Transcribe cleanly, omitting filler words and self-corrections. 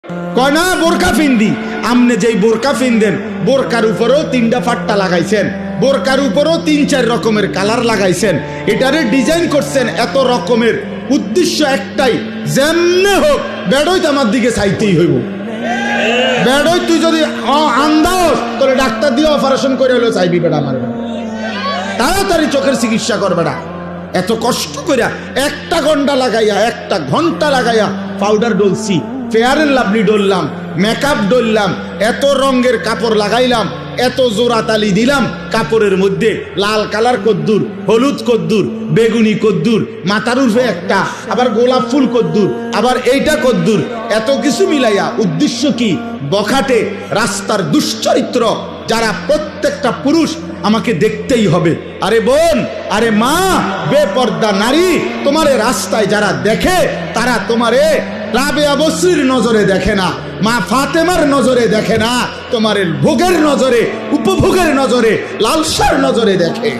কয় না বোরকা ফিন্দি। আমনে যেই বোরকা ফিনদেন বোরকার উপরেও 3টা ফাট্টা লাগাইছেন, বোরকার উপরেও 3-4 রকমের কালার লাগাইছেন, এটারে ডিজাইন করছেন এত রকমের। উদ্দেশ্য একটাই, যেমনে হোক বেড়ই তো আমার দিকে চাইতেই হইব। বেড়ই তুই যদি আন্দাজ তোরে ডাক্তার দিয়ে অপারেশন করে হলেও চাইবি বেড়া আমার, তাড়াতাড়ি চোখের চিকিৎসা করবে না। এত কষ্ট কইরা 1 ঘন্টা লাগাইয়া পাউডার ডলছি, ফেয়ার এন্ড লাভলি ডললাম, মেকআপ ডললাম, এত রঙের কাপড় লাগাইলাম, এত জোড়া তালি দিলাম কাপড়ের মধ্যে, লাল কালার কদ্দুর, হলুদ কদ্দুর, বেগুনি কদ্দুর, মাথার উর্ফে একটা, আবার গোলাপ ফুল কদ্দুর, আবার এইটা কদ্দুর, এত কিছু মিলাইয়া উদ্দেশ্য কি? বখাটে রাস্তার দুশ্চরিত্র যারা প্রত্যেকটা পুরুষ আমাকে দেখতেই হবে। আরে বোন, আরে মা, বেপর্দা নারী, তোমারে রাস্তায় যারা দেখে তারা তোমারে রাবেয়া বসরির নজরে দেখে না, মা ফাতেমার নজরে দেখে না, তোমারে ভোগের নজরে, উপভোগের নজরে, লালসার নজরে দেখে।